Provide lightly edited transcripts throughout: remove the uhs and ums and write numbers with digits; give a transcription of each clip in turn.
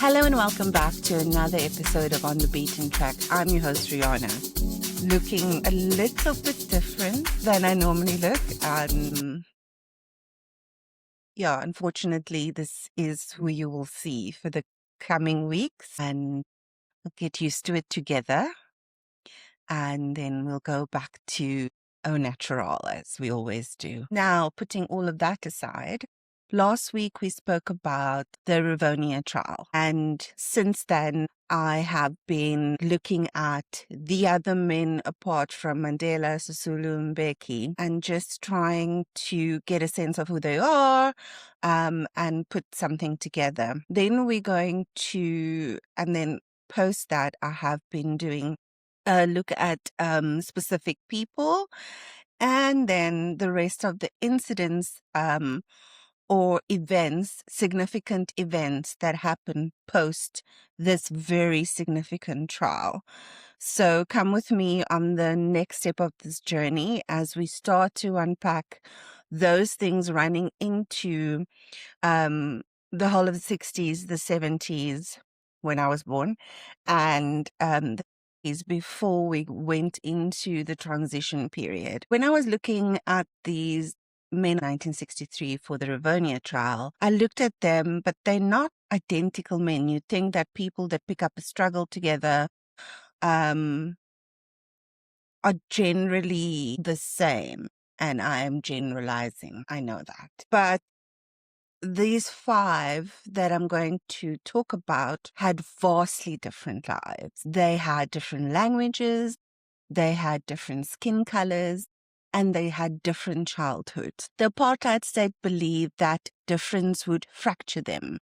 Hello and welcome back to another episode of On the Beaten Track. I'm your host, Rihanna, looking a little bit different than I normally look. Unfortunately, this is who you will see for the coming weeks, and we'll get used to it together. And then we'll go back to au natural, as we always do. Now, putting all of that aside, last week we spoke about the Rivonia Trial. And since then, I have been looking at the other men apart from Mandela, Sisulu, and Mbeki, and just trying to get a sense of who they are and put something together. Then we're going to, and then post that, I have been doing look at specific people, and then the rest of the incidents or events, significant events that happen post this very significant trial. So come with me on the next step of this journey as we start to unpack those things running into the whole of the 60s, the 70s, when I was born, and is before we went into the transition period. When I was looking at these men 1963 for the Rivonia trial, I looked at them, but they're not identical men. You'd think that people that pick up a struggle together are generally the same. And I am generalizing. I know that. But these five that I'm going to talk about had vastly different lives. They had different languages, they had different skin colors, and they had different childhoods. The apartheid state believed that difference would fracture them.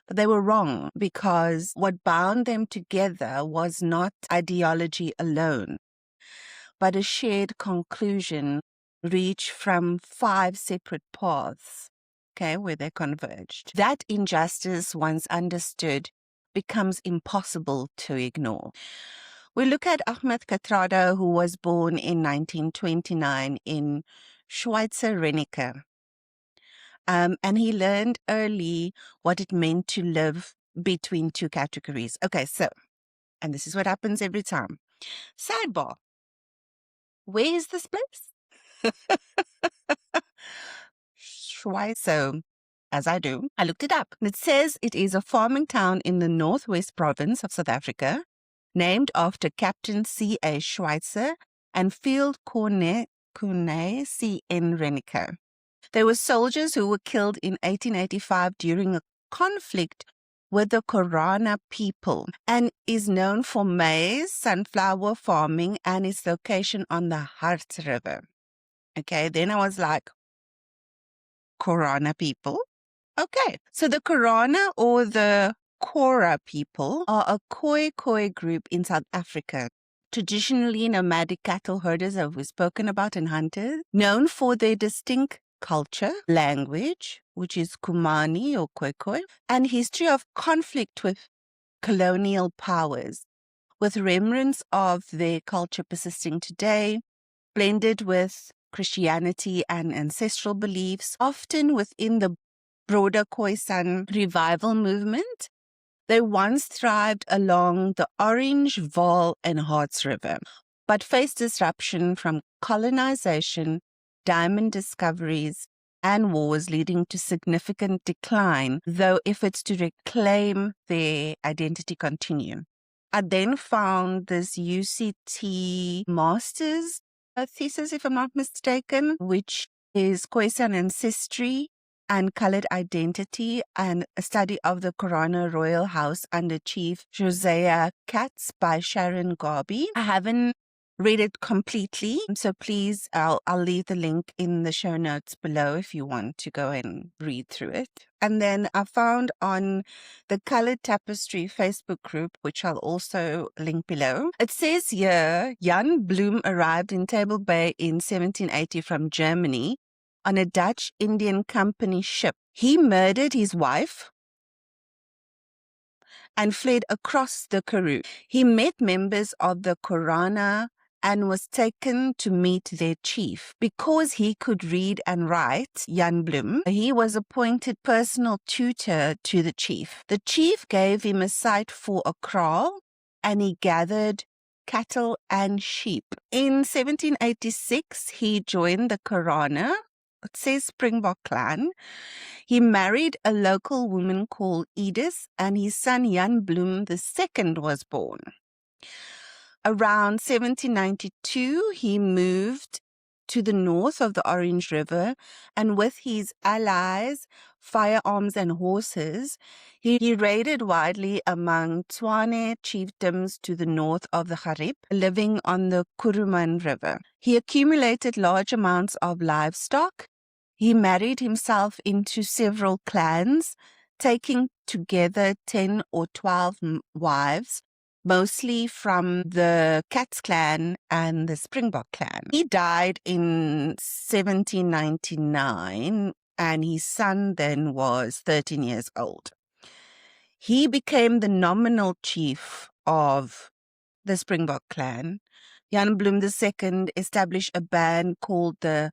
But they were wrong, because what bound them together was not ideology alone, but a shared conclusion reached from five separate paths. Okay, where they converged. That injustice, once understood, becomes impossible to ignore. We look at Ahmed Kathrada, who was born in 1929 in Schweizerrenike. And he learned early what it meant to live between two categories. Okay, so, and this is what happens every time. Sidebar. Where is this place? So, as I do, I looked it up. And it says it is a farming town in the northwest province of South Africa, named after Captain C.A. Schweitzer and Field Cornet C.N. Renike. They were soldiers who were killed in 1885 during a conflict with the Korana people, and is known for maize, sunflower farming, and its location on the Hart River. Okay, then I was like, Korana people? Okay, so the Korana or the Kora people are a Khoi group in South Africa, traditionally nomadic cattle herders that we've spoken about and hunters, known for their distinct culture, language, which is Kumani or Khoi, and history of conflict with colonial powers, with remnants of their culture persisting today, blended with Christianity and ancestral beliefs, often within the broader Khoisan revival movement. They once thrived along the Orange, Vaal, and Harts River, but faced disruption from colonization, diamond discoveries, and wars, leading to significant decline, though efforts to reclaim their identity continue. I then found this UCT master's thesis, if I'm not mistaken, which is Khoisan ancestry and colored identity, and a study of the Korana Royal House under Chief Josiah Kats by Sharon Gabie. I haven't read it completely, so please, I'll leave the link in the show notes below if you want to go and read through it. And then I found on the Colored Tapestry Facebook group, which I'll also link below, it says here, Jan Bloem arrived in Table Bay in 1780 from Germany on a Dutch Indian Company ship. He murdered his wife and fled across the Karoo. He met members of the Korana and was taken to meet their chief. Because he could read and write, Jan Bloem, he was appointed personal tutor to the chief. The chief gave him a site for a kraal, and he gathered cattle and sheep. In 1786, he joined the Korana, it says Springbok clan. He married a local woman called Edith, and his son Jan Bloem II was born. Around 1792, he moved to the north of the Orange River, and with his allies, firearms and horses, he raided widely among Tshwane chiefdoms to the north of the Garib, living on the Kuruman River. He accumulated large amounts of livestock. He married himself into several clans, taking together 10 or 12 wives, mostly from the Kats clan and the Springbok clan. He died in 1799, and his son then was 13 years old. He became the nominal chief of the Springbok clan. Jan Bloem II established a band called the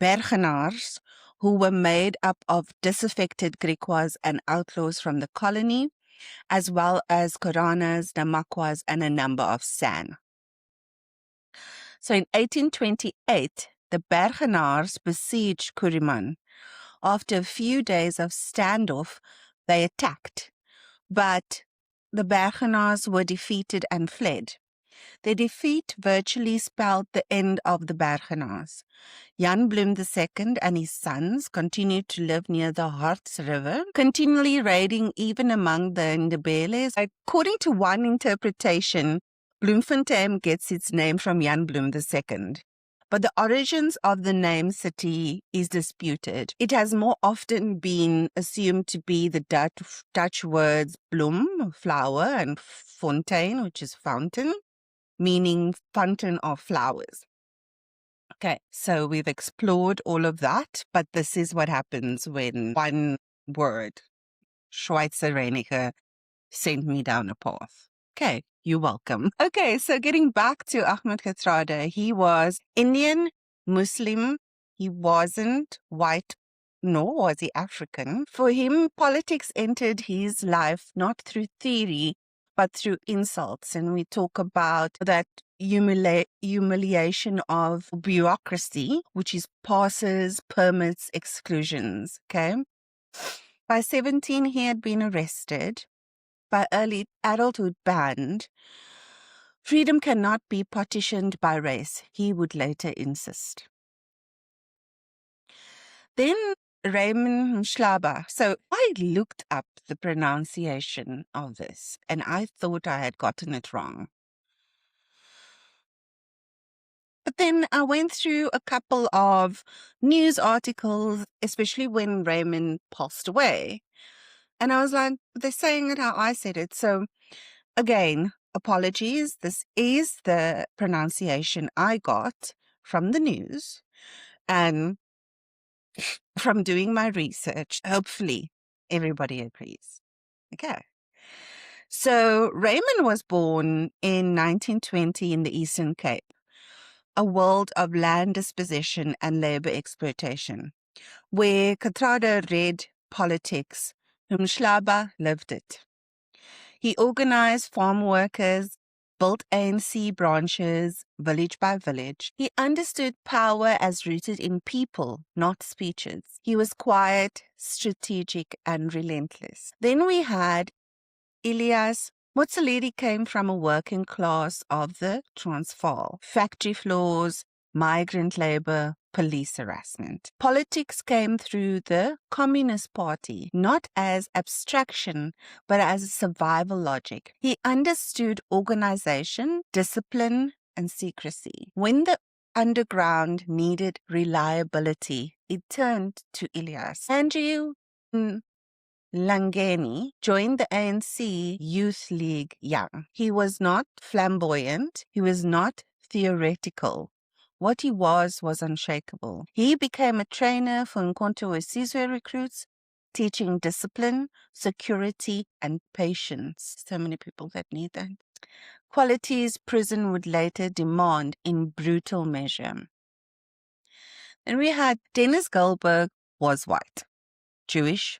Bergenaars, who were made up of disaffected Griquas and outlaws from the colony, as well as Koranas, Namakwas, and a number of San. So in 1828, the Bergenaars besieged Kuruman. After a few days of standoff, they attacked, but the Bergenaars were defeated and fled. Their defeat virtually spelled the end of the Bergenaars. Jan Bloem II and his sons continued to live near the Harts River, continually raiding even among the Ndebele's. According to one interpretation, Bloemfontein gets its name from Jan Bloem II. But the origins of the name city is disputed. It has more often been assumed to be the Dutch words bloem, flower, and fontein, which is fountain, meaning fountain of flowers. Okay, so we've explored all of that, but this is what happens when one word, Schweizereniger, sent me down a path. Okay, you're welcome. Okay, so getting back to Ahmed Kathrada, he was Indian, Muslim, he wasn't white, nor was he African. For him, politics entered his life not through theory, but through insults. And we talk about that humiliation of bureaucracy, which is passes, permits, exclusions. Okay. By 17, he had been arrested. By early adulthood, banned. Freedom cannot be partitioned by race, he would later insist. Then Raymond Mhlaba. So I looked up the pronunciation of this, and I thought I had gotten it wrong. But then I went through a couple of news articles, especially when Raymond passed away. And I was like, they're saying it how I said it. So again, apologies. This is the pronunciation I got from the news and from doing my research. Hopefully everybody agrees. Okay. So Raymond was born in 1920 in the Eastern Cape, a world of land dispossession and labor exploitation, where Kathrada read politics, Mhlaba lived it. He organized farm workers, built ANC branches, village by village. He understood power as rooted in people, not speeches. He was quiet, strategic, and relentless. Then we had Elias. Motsoaledi came from a working class of the Transvaal. Factory floors, migrant labor, police harassment. Politics came through the Communist Party, not as abstraction, but as a survival logic. He understood organization, discipline, and secrecy. When the underground needed reliability, it turned to Elias. Andrew Langeni joined the ANC Youth League young. He was not flamboyant. He was not theoretical. What he was unshakable. He became a trainer for Nkonto Wesizwe recruits, teaching discipline, security, and patience. So many people that need that. qualities prison would later demand in brutal measure. Then we had Dennis Goldberg was white, Jewish,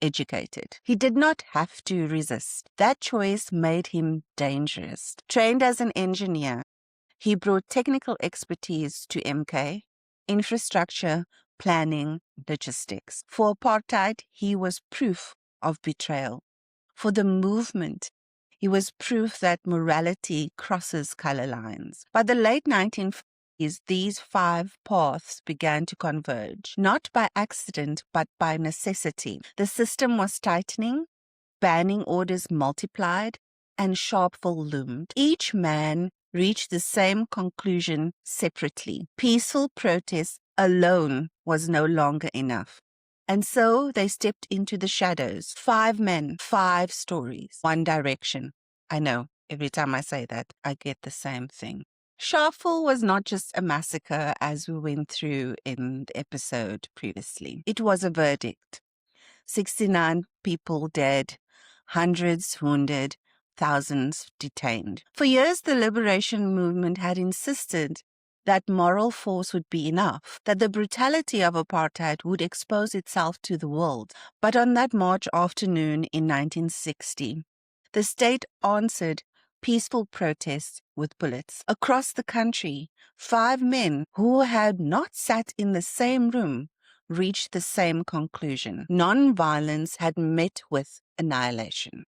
educated. He did not have to resist. That choice made him dangerous. Trained as an engineer, he brought technical expertise to MK, infrastructure, planning, logistics. For apartheid, he was proof of betrayal. For the movement, he was proof that morality crosses color lines. By the late 1950s, these 5 paths began to converge, not by accident, but by necessity. The system was tightening, banning orders multiplied, and sharpful loomed. Each man reached the same conclusion separately. Peaceful protest alone was no longer enough. And so they stepped into the shadows. 5 men, 5 stories, one direction. I know, every time I say that, I get the same thing. Sharpeville was not just a massacre as we went through in the episode previously. It was a verdict. 69 people dead, hundreds wounded, thousands detained. For years, the liberation movement had insisted that moral force would be enough, that the brutality of apartheid would expose itself to the world. But on that March afternoon in 1960, the state answered peaceful protests with bullets. Across the country, 5 men who had not sat in the same room reached the same conclusion. Nonviolence had met with annihilation.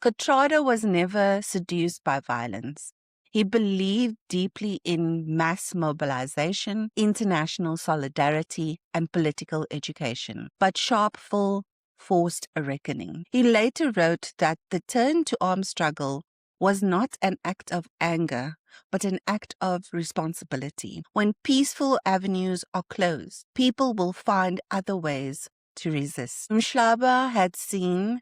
Kathrada was never seduced by violence. He believed deeply in mass mobilization, international solidarity, and political education. But Sharpeville forced a reckoning. He later wrote that the turn to armed struggle was not an act of anger, but an act of responsibility. When peaceful avenues are closed, people will find other ways to resist. Mhlaba had seen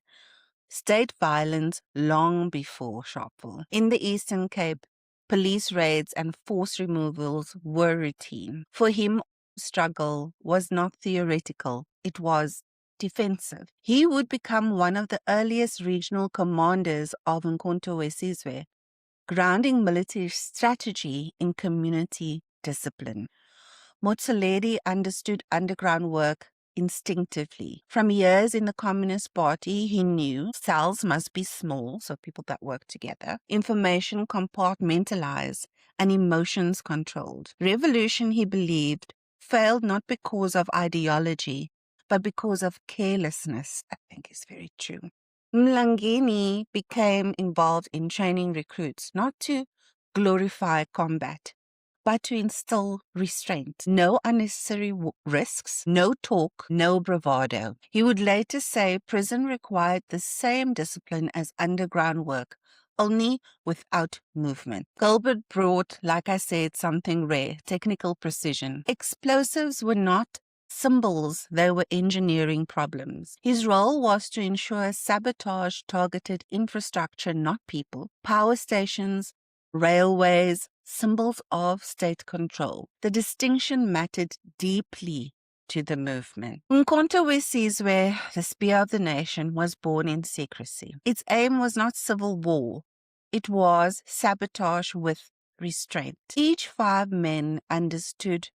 state violence long before Sharpeville. In the Eastern Cape, police raids and forced removals were routine. For him, struggle was not theoretical, it was defensive. He would become one of the earliest regional commanders of Umkhonto weSizwe, grounding military strategy in community discipline. Motsoaledi understood underground work instinctively. From years in the Communist Party, he knew cells must be small, so people that work together, information compartmentalized, and emotions controlled. Revolution, he believed, failed not because of ideology, but because of carelessness. I think is very true. Mlangeni became involved in training recruits, not to glorify combat, but to instill restraint. No unnecessary risks, no talk, no bravado. He would later say prison required the same discipline as underground work, only without movement. Gilbert brought, like I said, something rare, technical precision. Explosives were not symbols, they were engineering problems. His role was to ensure sabotage targeted infrastructure, not people. Power stations, railways, symbols of state control. The distinction mattered deeply to the movement. Umkhonto weSizwe, the spear of the nation, was born in secrecy. Its aim was not civil war. It was sabotage with restraint. Each 5 men understood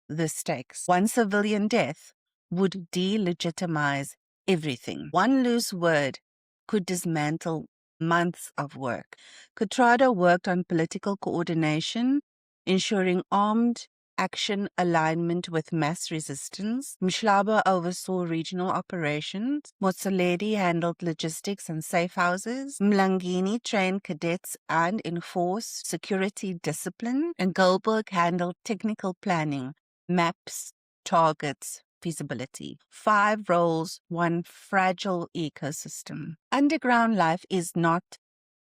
the stakes. One civilian death would delegitimize everything. One loose word could dismantle months of work. Kathrada worked on political coordination, ensuring armed action alignment with mass resistance. Mhlaba oversaw regional operations. Motsoaledi handled logistics and safe houses. Mlangeni trained cadets and enforced security discipline. And Goldberg handled technical planning, maps, targets, feasibility. 5 roles, one fragile ecosystem. Underground life is not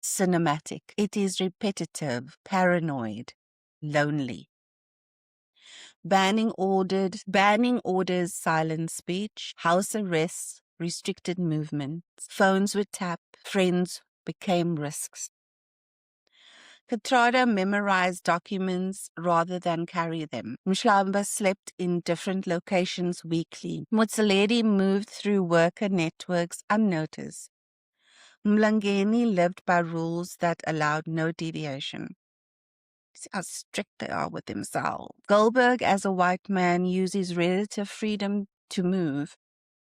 cinematic. It is repetitive, paranoid, lonely. Banning orders, silent speech, house arrests, restricted movements. Phones were tapped, friends became risks. Kathrada memorized documents rather than carry them. Mhlaba slept in different locations weekly. Motsoaledi moved through worker networks unnoticed. Mlangeni lived by rules that allowed no deviation. See how strict they are with themselves. Goldberg, as a white man, used his relative freedom to move,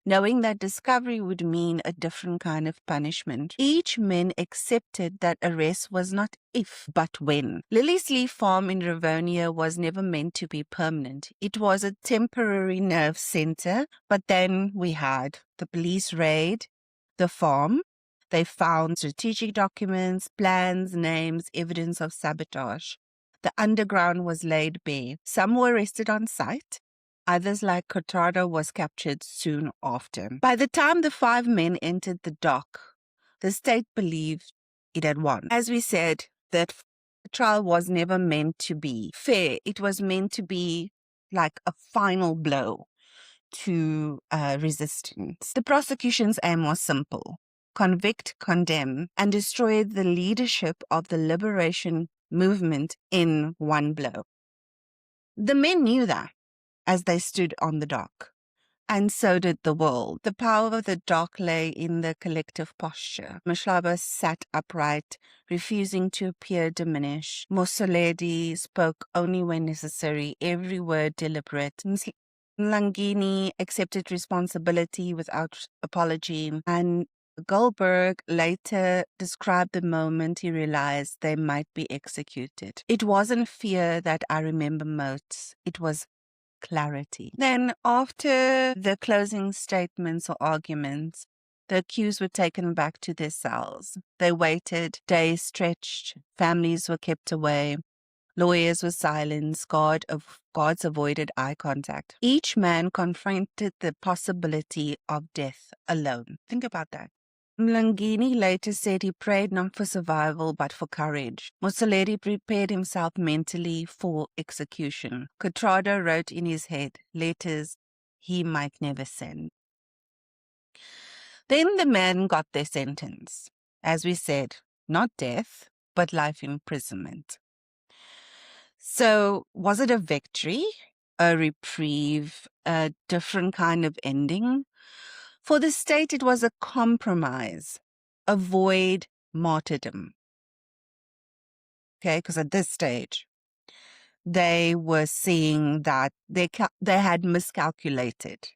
knowing that discovery would mean a different kind of punishment. Each man accepted that arrest was not if, but when. Lily's Leaf Farm in Rivonia was never meant to be permanent. It was a temporary nerve center, but then we had the police raid the farm. They found strategic documents, plans, names, evidence of sabotage. The underground was laid bare. Some were arrested on sight. Others, like Kathrada, was captured soon after. By the time the 5 men entered the dock, the state believed it had won. As we said, that trial was never meant to be fair. It was meant to be like a final blow to resistance. The prosecution's aim was simple: convict, condemn, and destroy the leadership of the liberation movement in one blow. The men knew that as they stood on the dock, and so did the world. The power of the dock lay in the collective posture. Mhlaba sat upright, refusing to appear diminished. Mosoledi spoke only when necessary, every word deliberate. Mlangeni accepted responsibility without apology, and Goldberg later described the moment he realized they might be executed. It wasn't fear that I remember most, it was clarity. Then, after the closing statements or arguments, the accused were taken back to their cells. They waited, days stretched, families were kept away. Lawyers were silenced, guards avoided eye contact. Each man confronted the possibility of death alone. Think about that. Mlangeni later said he prayed not for survival but for courage. Mosoledi prepared himself mentally for execution. Kathrada wrote in his head letters he might never send. Then the men got their sentence. As we said, not death, but life imprisonment. So, was it a victory, a reprieve, a different kind of ending? For the state, it was a compromise. Avoid martyrdom. Okay, because at this stage, they were seeing that they had miscalculated.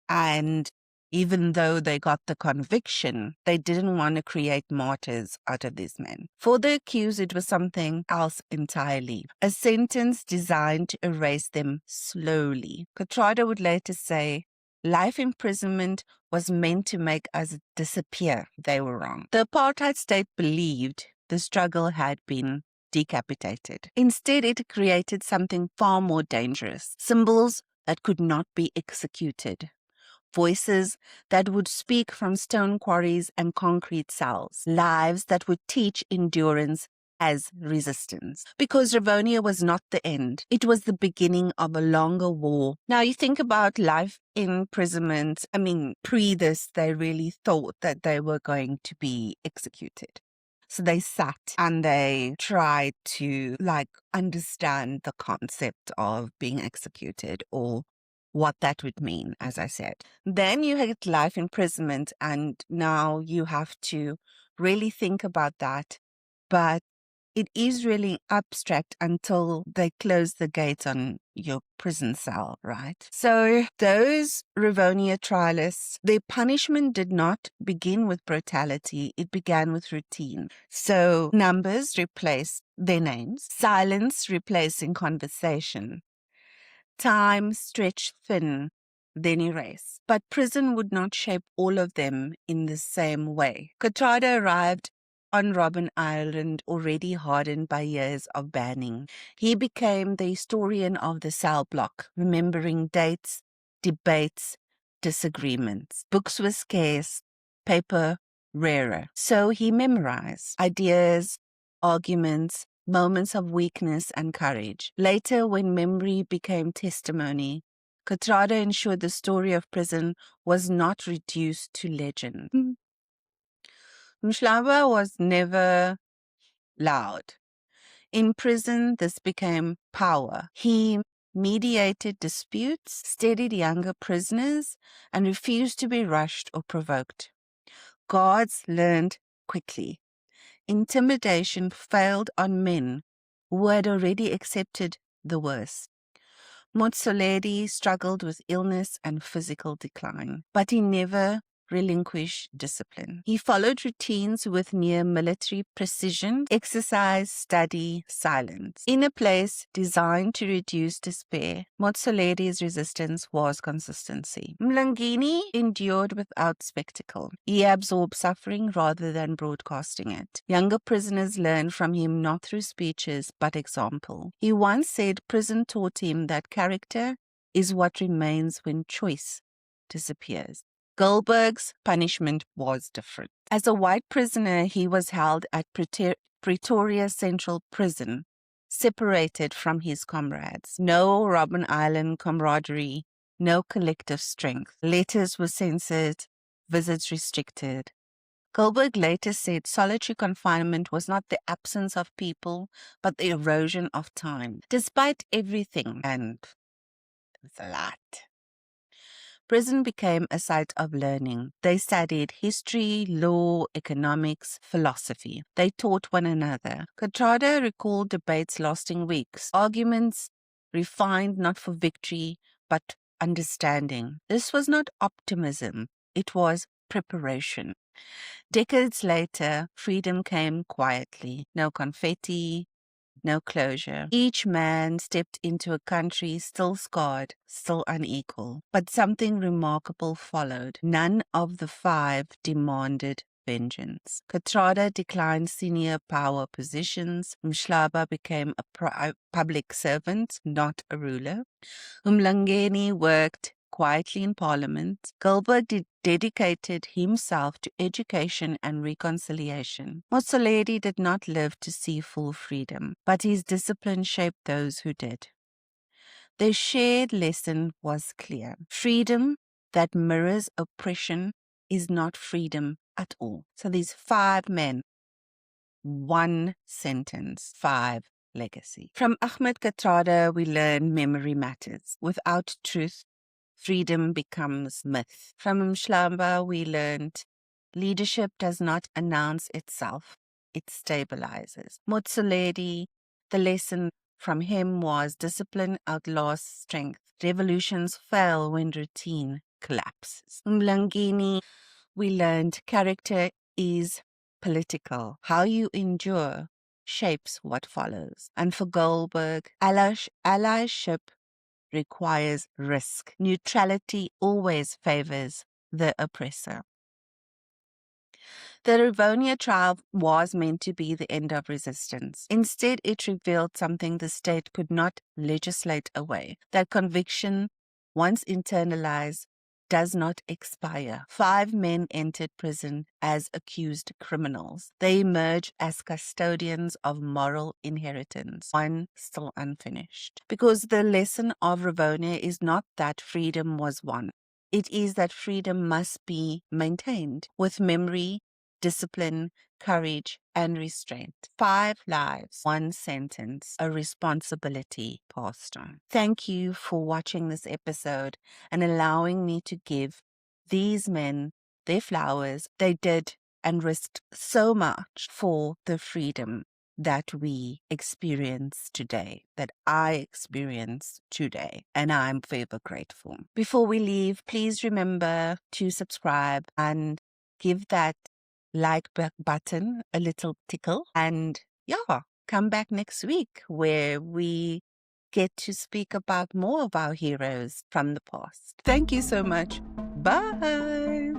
And even though they got the conviction, they didn't want to create martyrs out of these men. For the accused, it was something else entirely. A sentence designed to erase them slowly. Kathrada would later say, life imprisonment was meant to make us disappear. They were wrong. The apartheid state believed the struggle had been decapitated. Instead, it created something far more dangerous. Symbols that could not be executed. Voices that would speak from stone quarries and concrete cells. Lives that would teach endurance as resistance. Because Rivonia was not the end. It was the beginning of a longer war. Now you think about life imprisonment. I mean, pre this, they really thought that they were going to be executed. So they sat and they tried to understand the concept of being executed or what that would mean, as I said. Then you had life imprisonment, and now you have to really think about that. But it is really abstract until they close the gates on your prison cell, right? So those Rivonia trialists, their punishment did not begin with brutality. It began with routine. So numbers replaced their names, silence replacing conversation. Time stretched thin, then erased. But prison would not shape all of them in the same way. Kathrada arrived on Robben Island already hardened by years of banning. He became the historian of the cell block, remembering dates, debates, disagreements. Books were scarce, paper rarer. So he memorized ideas, arguments, moments of weakness and courage. Later, when memory became testimony, Kathrada ensured the story of prison was not reduced to legend. Mhlaba was never loud. In prison, this became power. He mediated disputes, steadied younger prisoners, and refused to be rushed or provoked. Guards learned quickly. Intimidation failed on men who had already accepted the worst. Motsoaledi struggled with illness and physical decline, but he never relinquished discipline. He followed routines with near military precision: exercise, study, silence. In a place designed to reduce despair, Motsoaledi's resistance was consistency. Mlangeni endured without spectacle. He absorbed suffering rather than broadcasting it. Younger prisoners learned from him not through speeches but example. He once said prison taught him that character is what remains when choice disappears. Goldberg's punishment was different. As a white prisoner, he was held at Pretoria Central Prison, separated from his comrades. No Robben Island camaraderie, no collective strength. Letters were censored, visits restricted. Goldberg later said solitary confinement was not the absence of people, but the erosion of time. Despite everything, and it's a lot, prison became a site of learning. They studied history, law, economics, philosophy. They taught one another. Kathrada recalled debates lasting weeks, arguments refined not for victory, but understanding. This was not optimism. It was preparation. Decades later, freedom came quietly. No confetti, no closure. Each man stepped into a country still scarred, still unequal. But something remarkable followed. None of the five demanded vengeance. Kathrada declined senior power positions. Mhlaba became a public servant, not a ruler. Mlangeni worked quietly in parliament. Goldberg dedicated himself to education and reconciliation. Motsoaledi did not live to see full freedom, but his discipline shaped those who did. Their shared lesson was clear. Freedom that mirrors oppression is not freedom at all. So these five men, one sentence, five legacy. From Ahmed Kathrada, we learn memory matters. Without truth, freedom becomes myth. From Mhlaba, we learned leadership does not announce itself, it stabilizes. Motsoaledi, the lesson from him was discipline outlasts strength. Revolutions fail when routine collapses. Mlangeni, we learned character is political. How you endure shapes what follows. And for Goldberg, allyship requires risk. Neutrality always favors the oppressor. The Rivonia Trial was meant to be the end of resistance. Instead, it revealed something the state could not legislate away, that conviction, once internalized, does not expire. 5 men entered prison as accused criminals. They emerged as custodians of moral inheritance, one still unfinished. Because the lesson of Rivonia is not that freedom was won. It is that freedom must be maintained with memory, discipline, courage, and restraint. 5 lives, 1 sentence, a responsibility passed on. Thank you for watching this episode and allowing me to give these men their flowers. They did and risked so much for the freedom that we experience today, that I experience today, and I'm forever grateful. Before we leave, please remember to subscribe and give that like button a little tickle, and come back next week where we get to speak about more of our heroes from the past. Thank you so much. Bye.